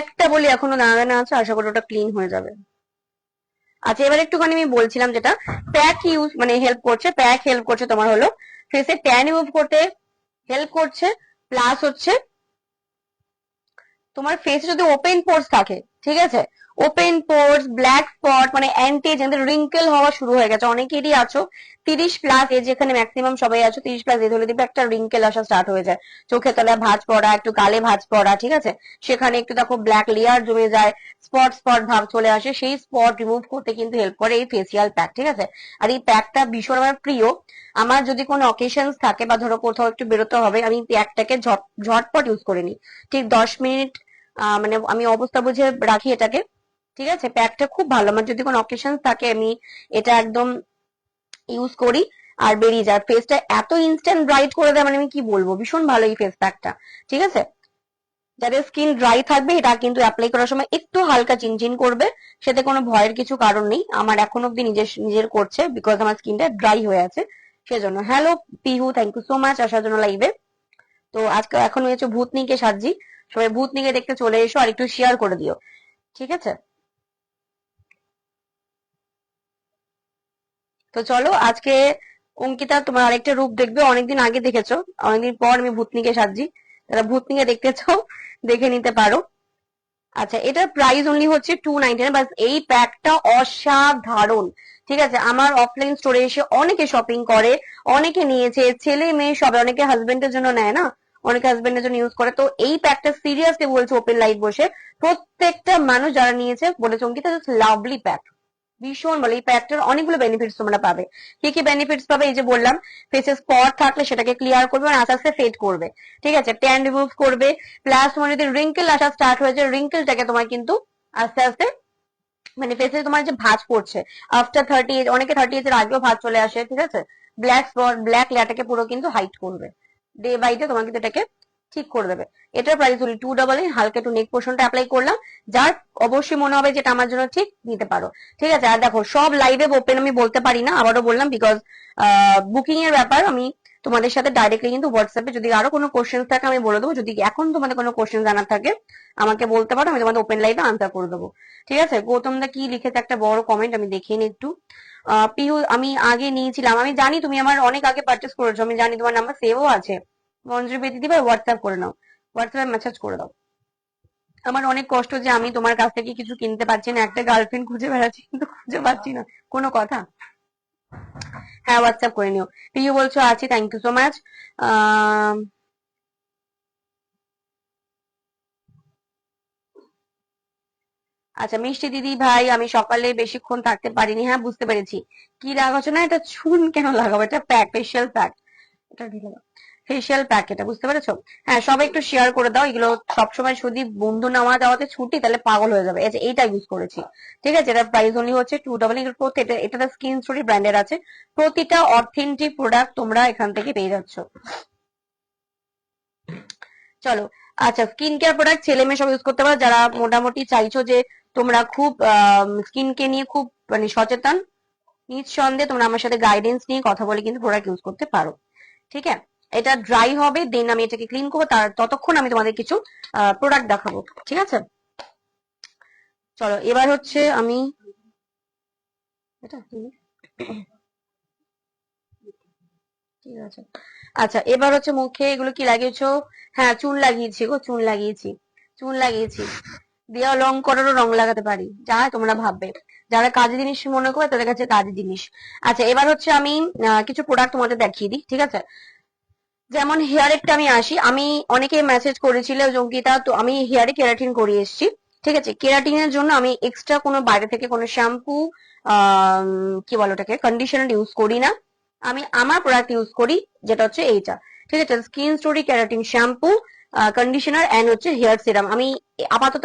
একটা বলি এখনো দানা দানা আছে, আশা করি ওটা ক্লিন হয়ে যাবে। আচ্ছা, এবার একটুখানি আমি বলছিলাম যেটা প্যাক ইউজ মানে হেল্প করছে, প্যাক হেল্প করছে তোমার হলো ফেসে ট্যান রিমুভ করতে হেল্প করছে, প্লাস হচ্ছে তোমার ফেসে যদি ওপেন পোর্স থাকে, ঠিক আছে, ওপেন পোর্স, ব্ল্যাক স্পট মানে অ্যান্টি এজ, রিঙ্কেল হওয়া শুরু হয়ে গেছে, অনেকেরই আছো 30+ এজ, এখানে ম্যাক্সিমাম সবাই আছো 30+ এজ হলে দেখবে একটা রিঙ্কেল আসা স্টার্ট হয়ে যায়, চোখে তলায় ভাঁজ পড়া, একটু গালে ভাঁজ পড়া, ঠিক আছে, সেখানে একটু দেখো ব্ল্যাক লেয়ার জমে যায়, স্পট স্পট ভাব চলে আসে, সেই স্পট রিমুভ করতে কিন্তু হেল্প করে এই ফেসিয়াল প্যাক, ঠিক আছে। আর এই প্যাকটা ভীষণ আমার প্রিয়। আমার যদি কোনো অকেশনস থাকে বা ধরো কোথাও একটু বেরোতে হবে, আমি প্যাকটাকে ঝটপট ইউজ করে নিই, ঠিক 10 মিনিট মানে আমি অবস্থা বুঝে রাখি এটাকে, ঠিক আছে। প্যাকটা খুব ভালো, আমার যদি কোনো অকেশন থাকে আমি এটা একদম ইউজ করি আর বেরিয়ে যায়, ফেসটা এত ইনস্ট্যান্ট ব্রাইট করে দেয়, মানে আমি কি বলবো, ভীষণ ভালো এই ফেস প্যাকটা, ঠিক আছে। যাদের স্কিন ড্রাই থাকবে এটা কিন্তু অ্যাপ্লাই করার সময় একটু হালকা চিনচিন করবে, সেটা কোনো ভয়ের কিছু কারণ নেই, আমার এখন অব্দি নিজের করছে, বিকজ আমার স্কিনটা ড্রাই হয়ে আছে সেজন্য। Hello Pihu, thank you so much আসার জন্য লাইভে। তো আজকে এখন হয়েছে ভূতনিকে সাজি, সবাই ভূতনিকে দেখতে চলে এসো আর একটু শেয়ার করে দিও, ঠিক আছে। তো চলো আজকে অঙ্কিতা তোমার আরেকটা রূপ দেখবে, অনেকদিন আগে দেখেছো, অনেকদিন পর আমি ভূতনিকে সাজি, যারা ভূতনিকে দেখতে চাও দেখে নিতে পারো। আচ্ছা, এটার প্রাইস অনলি হচ্ছে 299, বাস এই প্যাকটা অসাধারণ, ঠিক আছে। আমার অফলাইন স্টোরে এসে অনেকে শপিং করে, অনেকে নিয়েছে, ছেলে মেয়ে সবাই, অনেকে হাজবেন্ডের জন্য নেয় না, অনেকে হাজবেন্ডের জন্য ইউজ করে, তো এই প্যাকটা সিরিয়াসলি বলছে ওপেন লাইট বসে প্রত্যেকটা মানুষ যারা নিয়েছে বলেছে অঙ্কিতা লাভলি প্যাক, ভীষণ বলে এই প্যাকটার অনেকগুলো বেনিফিটস তোমরা পাবে। কি কি বেনিফিটস পাবে, এই যে বললাম, ফেসে স্পট থাকলে সেটাকে ক্লিয়ার করবে আর আস্তে আস্তে ফেড করবে, ঠিক আছে, ট্যান রিমুভ করবে, প্লাস তোমার যদি রিঙ্কেল আসা স্টার্ট হয়েছে রিঙ্কেলটাকে তোমার কিন্তু আস্তে আস্তে মানে ফেসে তোমার যে ভাঁজ পড়ছে আফটার 30 এজ, অনেকে 30 এর আগেও ভাঁজ চলে আসে, ঠিক আছে, ব্ল্যাক স্পট ব্ল্যাক লেয়ারটাকে পুরো কিন্তু হাইট করবে, ডে বাই ডে তোমার কিন্তু এটাকে ঠিক করে দেবে। এটার প্রাইস হলো 299, হালকা একটু নেক পোর্শনটা অ্যাপ্লাই করলাম, যার অবশ্যই মনে হবে যেটা আমার জন্য ঠিক নিতে পারো, ঠিক আছে। আর দেখো সব লাইভে ওপেন আমি বলতে পারি না, আবারও বললাম, বিকজ বুকিং এর ব্যাপার, আমি তোমাদের সাথে ডাইরেক্টলি কিন্তু হোয়াটসঅ্যাপে যদি আরো কোনো কোশ্চেন থাকে আমি বলে দেবো, যদি এখন তোমাদের কোনো কোশ্চেন জানার থাকে আমাকে বলতে পারো, আমি তোমাদের ওপেন লাইভে আনসার করে দেবো, ঠিক আছে। গৌতম দা কি লিখেছে একটা বড় কমেন্ট, আমি দেখিয়ে নিই একটু। পিহু, আমি আগে নিয়েছিলাম, আমি জানি তুমি আমার অনেক আগে পারচেস করেছো, আমি জানি তোমার নাম্বার সেভও আছে, মঞ্জুরি বেদিদি ভাই হোয়াটসঅ্যাপ করে নাও, হোয়াটসঅ্যাপে মেসেজ করে দাও। আমার অনেক কষ্ট যে আমি তোমার কাছ থেকে কিছু কিনতে পারছি না, একটা গার্লফ্রেন্ড খুঁজে বেড়াচ্ছি কিন্তু খুঁজে পাচ্ছি না, কোনো কথা। হ্যাঁ হোয়াটসঅ্যাপ করে নিও। পিহু বলছো আছি, থ্যাংক ইউ সো মাচ। আচ্ছা মিষ্টি দিদি ভাই, আমি সকালে বেশিক্ষণ থাকতে পারিনি, হ্যাঁ বুঝতে পেরেছি। কি লাগাচ্ছ না, এটা চুন কেন লাগাবো, এটা প্যাক, ফেশিয়াল প্যাক, এটা ঢেলে দাও, ফেশিয়াল প্যাক এটা, বুঝতে পেরেছো। হ্যাঁ সবাই একটু শেয়ার করে দাও, এগুলো সবসময় শুধু বন্ধু নেওয়া যাওয়াতে ছুটি তাহলে পাগল হয়ে যাবে। এই যে এইটা ইউজ করেছি, ঠিক আছে, এটা প্রাইস অনলি হচ্ছে 299, এটা স্কিন স্টোরি ব্র্যান্ডের আছে, প্রতিটা অথেন্টিক প্রোডাক্ট তোমরা এখান থেকে পেয়ে যাচ্ছ। চলো, আচ্ছা স্কিন কেয়ার প্রোডাক্ট ছেলে মেয়ে সব ইউজ করতে পারো, যারা মোটামুটি চাইছো যে তোমরা খুব স্কিন কে নিয়ে খুব মানে সচেতন, নিঃসন্দেহে তোমরা আমার সাথে গাইডেন্স নিয়ে কথা বলে কিন্তু প্রোডাক্ট ইউজ করতে পারো, ঠিক আছে। এটা ড্রাই হবে, দেন আমি এটাকে ক্লিন করবো, তার ততক্ষণ আমি তোমাদের কিছু প্রোডাক্ট দেখাবো, ঠিক আছে। চলো এবার হচ্ছে আমি এটা ঠিক আছে। আচ্ছা এবার হচ্ছে মুখে এগুলো কি লাগিয়েছো, হ্যাঁ চুন লাগিয়েছি গো, চুন লাগিয়েছি, চুন লাগিয়েছি, দিয়ে রং করারও রং লাগাতে পারি, যা তোমরা ভাববে, যারা কাজের জিনিস মনে করে তাদের কাছে কাজের জিনিস। আচ্ছা এবার হচ্ছে আমি কিছু প্রোডাক্ট তোমাদের দেখিয়ে দিই, ঠিক আছে। যেমন হেয়ারেরটা আমি আসি, আমি অনেকে মেসেজ করেছিল অঙ্কিতা, তো আমি হেয়ারে কেরাটিন করিয়ে এসেছি, ঠিক আছে। কেরাটিনের জন্য আমি এক্সট্রা কোনো বাইরে থেকে কোনো শ্যাম্পু কি বলো ওটাকে কন্ডিশনার ইউজ করি না, আমি আমার প্রোডাক্ট ইউজ করি, যেটা হচ্ছে এইটা, ঠিক আছে, skin story keratin shampoo, conditioner and হচ্ছে হেয়ার সিরাম। আমি আপাতত